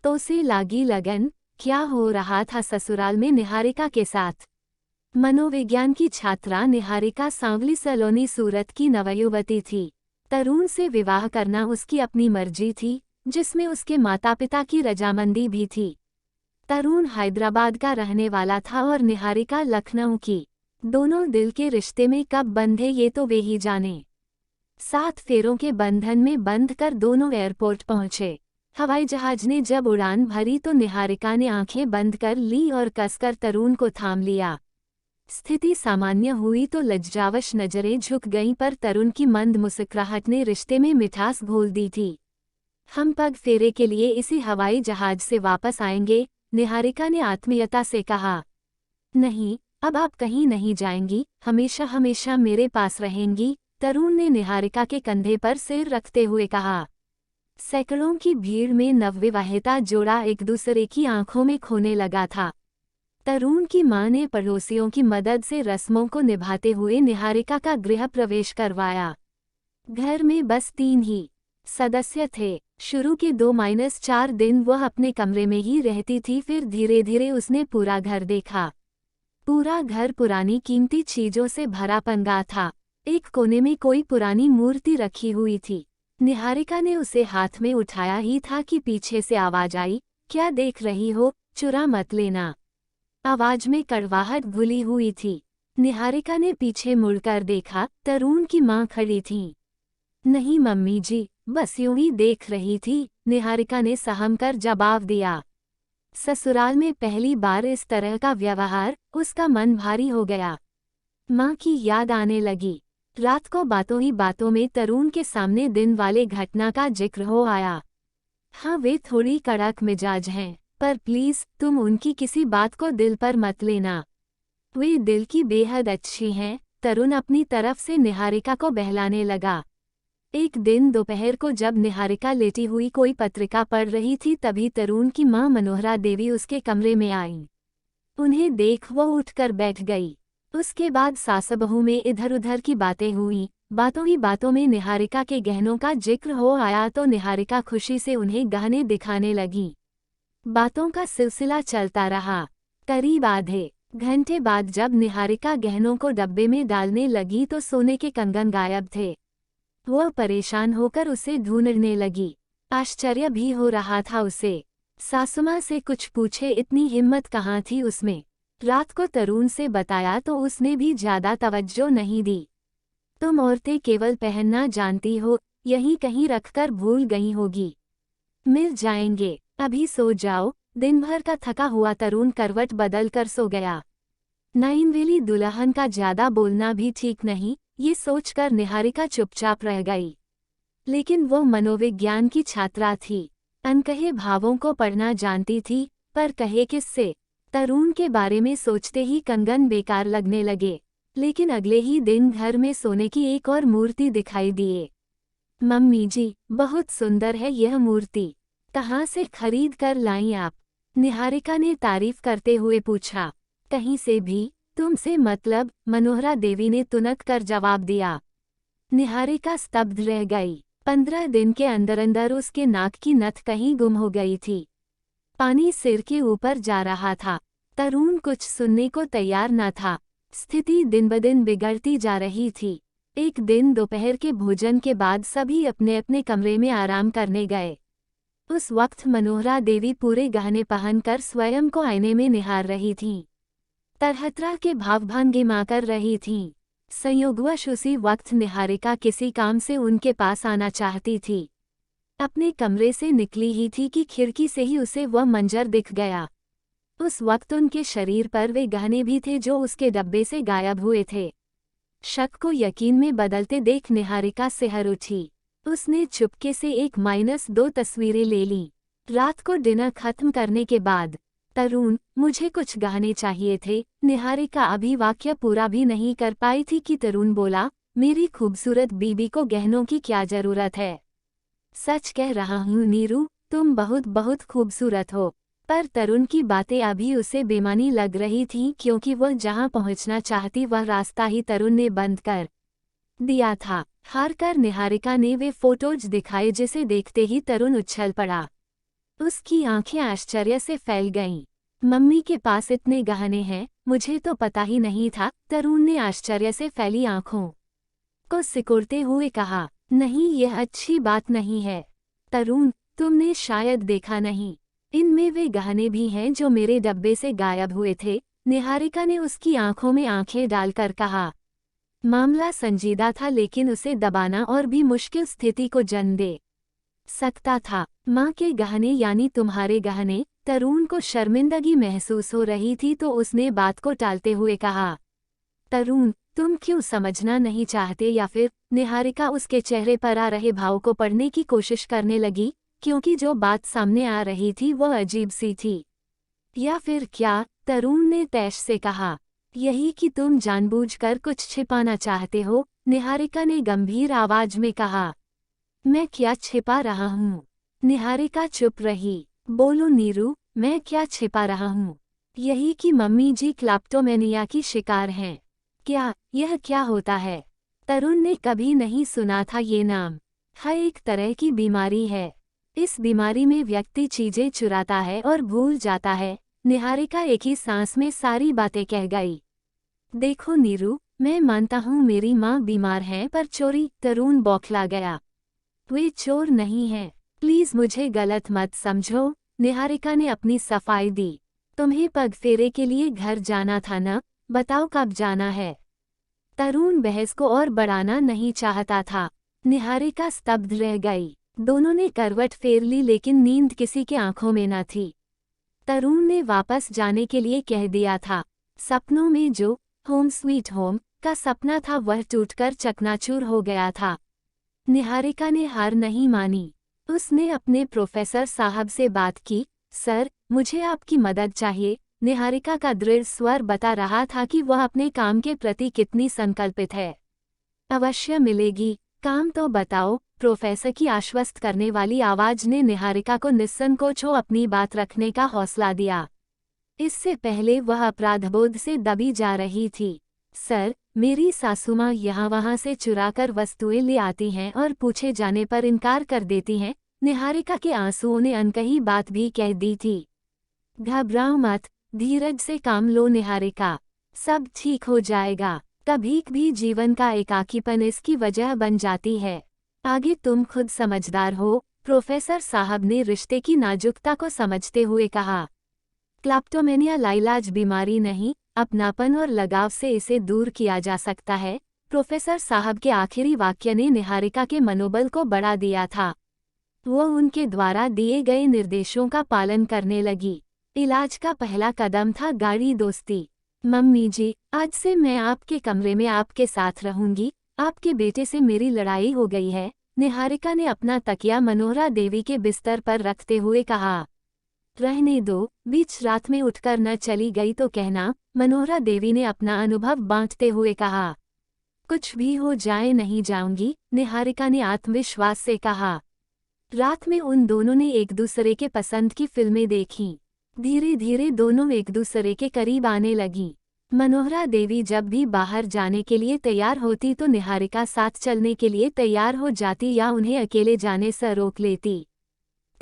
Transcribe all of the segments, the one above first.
तो से लागी लगन, क्या हो रहा था ससुराल में निहारिका के साथ। मनोविज्ञान की छात्रा निहारिका सांवली सलोनी सूरत की नवयुवती थी। तरुण से विवाह करना उसकी अपनी मर्जी थी, जिसमें उसके माता पिता की रजामंदी भी थी। तरुण हैदराबाद का रहने वाला था और निहारिका लखनऊ की। दोनों दिल के रिश्ते में कब बंधे ये तो वे ही जाने। 7 फेरों के बंधन में बंध कर दोनों एयरपोर्ट पहुंचे। हवाई जहाज ने जब उड़ान भरी तो निहारिका ने आंखें बंद कर ली और कसकर तरुण को थाम लिया। स्थिति सामान्य हुई तो लज्जावश नजरें झुक गईं, पर तरुण की मंद मुस्कुराहट ने रिश्ते में मिठास घोल दी थी। हम पग फेरे के लिए इसी हवाई जहाज से वापस आएंगे, निहारिका ने आत्मीयता से कहा। नहीं, अब आप कहीं नहीं जाएंगी, हमेशा हमेशा मेरे पास रहेंगी, तरुण ने निहारिका के कंधे पर सिर रखते हुए कहा। सैकड़ों की भीड़ में नवविवाहिता जोड़ा एक दूसरे की आंखों में खोने लगा था। तरुण की मां ने पड़ोसियों की मदद से रस्मों को निभाते हुए निहारिका का गृह प्रवेश करवाया। घर में बस 3 ही सदस्य थे। शुरू के 2-4 दिन वह अपने कमरे में ही रहती थी, फिर धीरे धीरे उसने पूरा घर देखा। पूरा घर पुरानी कीमती चीजों से भरा पंगा था। एक कोने में कोई पुरानी मूर्ति रखी हुई थी। निहारिका ने उसे हाथ में उठाया ही था कि पीछे से आवाज आई, क्या देख रही हो, चुरा मत लेना। आवाज में कड़वाहट घुली हुई थी। निहारिका ने पीछे मुड़कर देखा, तरुण की मां खड़ी थीं। नहीं मम्मी जी, बस यूं ही देख रही थी, निहारिका ने सहम कर जवाब दिया। ससुराल में पहली बार इस तरह का व्यवहार, उसका मन भारी हो गया। मां की याद आने लगी। रात को बातों ही बातों में तरुण के सामने दिन वाले घटना का जिक्र हो आया। हाँ, वे थोड़ी कड़क मिजाज हैं, पर प्लीज तुम उनकी किसी बात को दिल पर मत लेना। वे दिल की बेहद अच्छी हैं, तरुण अपनी तरफ से निहारिका को बहलाने लगा। एक दिन दोपहर को जब निहारिका लेटी हुई कोई पत्रिका पढ़ रही थी, तभी तरुण की मां मनोहरा देवी उसके कमरे में आईं। उन्हें देख वो उठकर बैठ गई। उसके बाद सास बहू में इधर उधर की बातें हुईं। बातों ही बातों में निहारिका के गहनों का जिक्र हो आया तो निहारिका खुशी से उन्हें गहने दिखाने लगी। बातों का सिलसिला चलता रहा। करीब आधे घंटे बाद जब निहारिका गहनों को डब्बे में डालने लगी तो सोने के कंगन गायब थे। वह परेशान होकर उसे ढूंढने लगी। आश्चर्य भी हो रहा था उसे। सासुमां से कुछ पूछे इतनी हिम्मत कहाँ थी उसमें। रात को तरुण से बताया तो उसने भी ज्यादा तवज्जो नहीं दी। तुम औरतें केवल पहनना जानती हो, यहीं कहीं रखकर भूल गई होगी। मिल जाएंगे, अभी सो जाओ। दिन भर का थका हुआ तरुण करवट बदल कर सो गया। नईनवेली दुल्हन का ज्यादा बोलना भी ठीक नहीं, ये सोचकर निहारिका चुपचाप रह गई। लेकिन वो मनोविज्ञान की छात्रा थी, अनकहे भावों को पढ़ना जानती थी, पर कहे किससे। तरुण के बारे में सोचते ही कंगन बेकार लगने लगे। लेकिन अगले ही दिन घर में सोने की एक और मूर्ति दिखाई दिए। मम्मी जी, बहुत सुंदर है यह मूर्ति, कहाँ से खरीद कर लाई आप? निहारिका ने तारीफ करते हुए पूछा। कहीं से भी, तुमसे मतलब, मनोहरा देवी ने तुनक कर जवाब दिया। निहारिका स्तब्ध रह गई। 15 दिन के अंदर अंदर उसके नाक की नथ कहीं गुम हो गई थी। पानी सिर के ऊपर जा रहा था। तरुण कुछ सुनने को तैयार न था। स्थिति दिन ब दिन बिगड़ती जा रही थी। एक दिन दोपहर के भोजन के बाद सभी अपने अपने कमरे में आराम करने गए। उस वक्त मनोहरा देवी पूरे गहने पहनकर स्वयं को आईने में निहार रही थीं। तरह के भाव भंगिमा कर रही थीं। संयोगवश उसी वक्त निहारिका किसी काम से उनके पास आना चाहती थी। अपने कमरे से निकली ही थी कि खिड़की से ही उसे वह मंजर दिख गया। उस वक्त उनके शरीर पर वे गहने भी थे जो उसके डब्बे से गायब हुए थे। शक को यकीन में बदलते देख निहारिका सिहर उठी। उसने चुपके से 1-2 तस्वीरें ले लीं। रात को डिनर खत्म करने के बाद, तरुण, मुझे कुछ गहने चाहिए थे। निहारिका अभी वाक्य पूरा भी नहीं कर पाई थी कि तरुण बोला, मेरी खूबसूरत बीबी को गहनों की क्या जरूरत है? सच कह रहा हूँ नीरू, तुम बहुत बहुत खूबसूरत हो। पर तरुण की बातें अभी उसे बेमानी लग रही थीं, क्योंकि वह जहाँ पहुँचना चाहती वह रास्ता ही तरुण ने बंद कर दिया था। हार कर निहारिका ने वे फोटोज दिखाए जिसे देखते ही तरुण उछल पड़ा। उसकी आंखें आश्चर्य से फैल गईं। मम्मी के पास इतने गहने हैं, मुझे तो पता ही नहीं था, तरुण ने आश्चर्य से फैली आंखों को सिकुड़ते हुए कहा। नहीं, यह अच्छी बात नहीं है तरुण, तुमने शायद देखा नहीं। इनमें वे गहने भी हैं जो मेरे डब्बे से गायब हुए थे। निहारिका ने उसकी आंखों में आंखें डालकर कहा। मामला संजीदा था, लेकिन उसे दबाना और भी मुश्किल स्थिति को जन्म दे सकता था। माँ के गहने यानी तुम्हारे गहने? तरुण को शर्मिंदगी महसूस हो रही थी तो उसने बात को टालते हुए कहा। तरुण, तुम क्यों समझना नहीं चाहते? या फिर? निहारिका उसके चेहरे पर आ रहे भाव को पढ़ने की कोशिश करने लगी, क्योंकि जो बात सामने आ रही थी वह अजीब सी थी। या फिर क्या? तरुण ने तैश से कहा। यही कि तुम जानबूझकर कुछ छिपाना चाहते हो, निहारिका ने गंभीर आवाज में कहा। मैं क्या छिपा रहा हूँ? निहारिका चुप रही। बोलो नीरू, मैं क्या छिपा रहा हूँ? यही कि मम्मी जी क्लेप्टोमेनिया की शिकार हैं। क्या? यह क्या होता है? तरुण ने कभी नहीं सुना था ये नाम। यह एक तरह की बीमारी है। इस बीमारी में व्यक्ति चीजें चुराता है और भूल जाता है। निहारिका एक ही सांस में सारी बातें कह गई। देखो नीरू, मैं मानता हूँ मेरी माँ बीमार है, पर चोरी? तरुण बौखला गया। वे चोर नहीं हैं। प्लीज मुझे गलत मत समझो, निहारिका ने अपनी सफाई दी। तुम्हें पग फेरे के लिए घर जाना था ना? बताओ कब जाना है? तरुण बहस को और बढ़ाना नहीं चाहता था। निहारिका स्तब्ध रह गई। दोनों ने करवट फेर ली, लेकिन नींद किसी के आंखों में न थी। तरुण ने वापस जाने के लिए कह दिया था। सपनों में जो होम स्वीट होम का सपना था वह टूटकर चकनाचूर हो गया था। निहारिका ने हार नहीं मानी। उसने अपने प्रोफेसर साहब से बात की। सर, मुझे आपकी मदद चाहिए। निहारिका का दृढ़ स्वर बता रहा था कि वह अपने काम के प्रति कितनी संकल्पित है। अवश्य मिलेगी, काम तो बताओ, प्रोफेसर की आश्वस्त करने वाली आवाज ने निहारिका को निस्संकोच हो अपनी बात रखने का हौसला दिया। इससे पहले वह अपराधबोध से दबी जा रही थी। सर, मेरी सासू माँ यहाँ वहाँ से चुराकर वस्तुएं ले आती हैं और पूछे जाने पर इनकार कर देती हैं। निहारिका के आंसुओं ने अनकही बात भी कह दी थी। घबराओ मत, धीरज से काम लो निहारिका, सब ठीक हो जाएगा। कभी भी जीवन का एकाकीपन इसकी वजह बन जाती है। आगे तुम खुद समझदार हो, प्रोफेसर साहब ने रिश्ते की नाजुकता को समझते हुए कहा। क्लेप्टोमेनिया लाइलाज बीमारी नहीं, अपनापन और लगाव से इसे दूर किया जा सकता है। प्रोफेसर साहब के आखिरी वाक्य ने निहारिका के मनोबल को बढ़ा दिया था। वो उनके द्वारा दिए गए निर्देशों का पालन करने लगी। इलाज का पहला कदम था गाढ़ी दोस्ती। मम्मी जी, आज से मैं आपके कमरे में आपके साथ रहूंगी। आपके बेटे से मेरी लड़ाई हो गई है, निहारिका ने अपना तकिया मनोहरा देवी के बिस्तर पर रखते हुए कहा। रहने दो, बीच रात में उठकर न चली गई तो कहना, मनोहरा देवी ने अपना अनुभव बांटते हुए कहा। कुछ भी हो जाए नहीं जाऊंगी, निहारिका ने आत्मविश्वास से कहा। रात में उन दोनों ने एक दूसरे के पसंद की फिल्में देखीं। धीरे धीरे दोनों एक दूसरे के करीब आने लगीं। मनोहरा देवी जब भी बाहर जाने के लिए तैयार होती तो निहारिका साथ चलने के लिए तैयार हो जाती या उन्हें अकेले जाने से रोक लेती।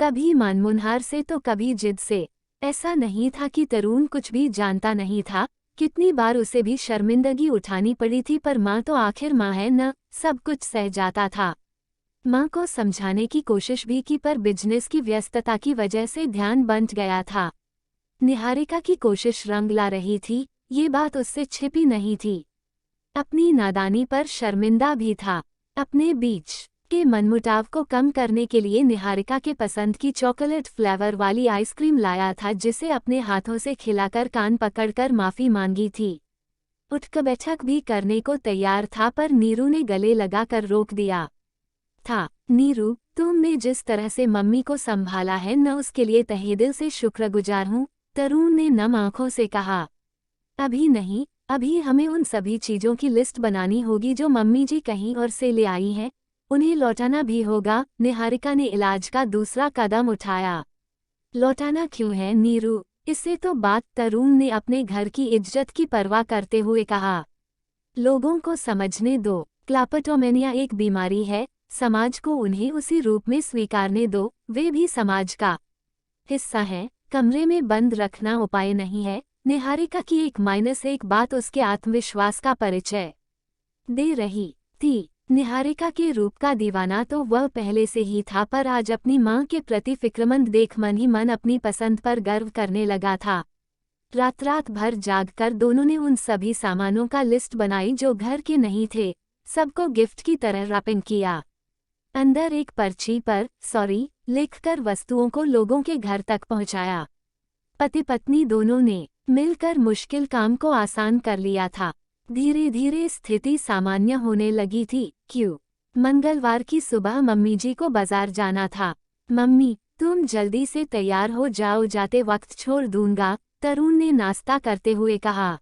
कभी मनमुनहार से तो कभी जिद से। ऐसा नहीं था कि तरुण कुछ भी जानता नहीं था। कितनी बार उसे भी शर्मिंदगी उठानी पड़ी थी, पर माँ तो आखिर माँ है न, सब कुछ सह जाता था। माँ को समझाने की कोशिश भी की, पर बिजनेस की व्यस्तता की वजह से ध्यान बंट गया था। निहारिका की कोशिश रंग ला रही थी, ये बात उससे छिपी नहीं थी। अपनी नादानी पर शर्मिंदा भी था। अपने बीच के मनमुटाव को कम करने के लिए निहारिका के पसंद की चॉकलेट फ्लेवर वाली आइसक्रीम लाया था, जिसे अपने हाथों से खिलाकर कान पकड़कर माफी मांगी थी। उठक बैठक भी करने को तैयार था, पर नीरू ने गले लगाकर रोक दिया था। नीरू, तुमने जिस तरह से मम्मी को संभाला है न, उसके लिए तहे दिल से शुक्रगुजार हूँ, तरुण ने नम आंखों से कहा। अभी नहीं, अभी हमें उन सभी चीजों की लिस्ट बनानी होगी जो मम्मी जी कहीं और से ले आई हैं, उन्हें लौटाना भी होगा। निहारिका ने इलाज का दूसरा कदम उठाया। लौटाना क्यों है नीरू? इससे तो बात, तरुण ने अपने घर की इज्जत की परवाह करते हुए कहा। लोगों को समझने दो, क्लेप्टोमेनिया एक बीमारी है, समाज को उन्हें उसी रूप में स्वीकारने दो, वे भी समाज का हिस्सा है, कमरे में बंद रखना उपाय नहीं है। निहारिका की 1-1 बात उसके आत्मविश्वास का परिचय दे रही थी। निहारिका के रूप का दीवाना तो वह पहले से ही था, पर आज अपनी मां के प्रति फिक्रमंद देख मन ही मन अपनी पसंद पर गर्व करने लगा था। रात भर जागकर दोनों ने उन सभी सामानों का लिस्ट बनाई जो घर के नहीं थे, सबको गिफ्ट की तरह रैपिंग किया। अंदर एक पर्ची पर सॉरी लिखकर वस्तुओं को लोगों के घर तक पहुंचाया। पति पत्नी दोनों ने मिलकर मुश्किल काम को आसान कर लिया था। धीरे धीरे स्थिति सामान्य होने लगी थी। क्यों? मंगलवार की सुबह मम्मी जी को बाजार जाना था। मम्मी, तुम जल्दी से तैयार हो जाओ, जाते वक्त छोड़ दूंगा, तरुण ने नाश्ता करते हुए कहा।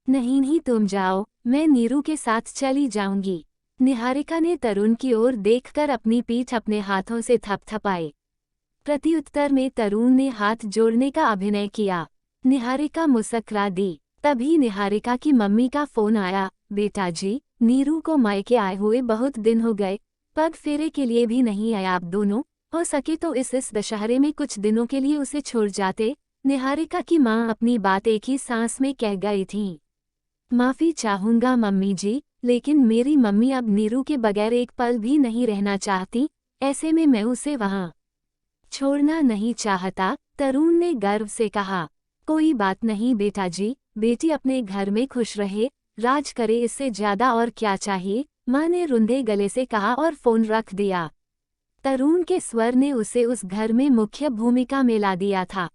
नहीं तुम जाओ, मैं नीरू के साथ चली जाऊंगी। निहारिका ने तरुण की ओर देखकर अपनी पीठ अपने हाथों से थपथपाई। प्रत्युत्तर में तरुण ने हाथ जोड़ने का अभिनय किया। निहारिका मुस्कुरा दी। तभी निहारिका की मम्मी का फोन आया। बेटा जी, नीरू को मायके आए हुए बहुत दिन हो गए, पग फेरे के लिए भी नहीं आए आप दोनों। हो सके तो इस दशहरे में कुछ दिनों के लिए उसे छोड़ जाते। निहारिका की मां अपनी बात एक ही सांस में कह गई थीं। माफ़ी चाहूँगा मम्मी जी, लेकिन मेरी मम्मी अब नीरू के बगैर एक पल भी नहीं रहना चाहती, ऐसे में मैं उसे वहाँ छोड़ना नहीं चाहता, तरुण ने गर्व से कहा। कोई बात नहीं बेटा जी, बेटी अपने घर में खुश रहे, राज करे, इससे ज्यादा और क्या चाहिए, माँ ने रुंधे गले से कहा और फोन रख दिया। तरुण के स्वर ने उसे उस घर में मुख्य भूमिका में ला दिया था।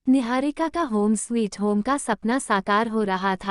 निहारिका का होम स्वीट होम का सपना साकार हो रहा था।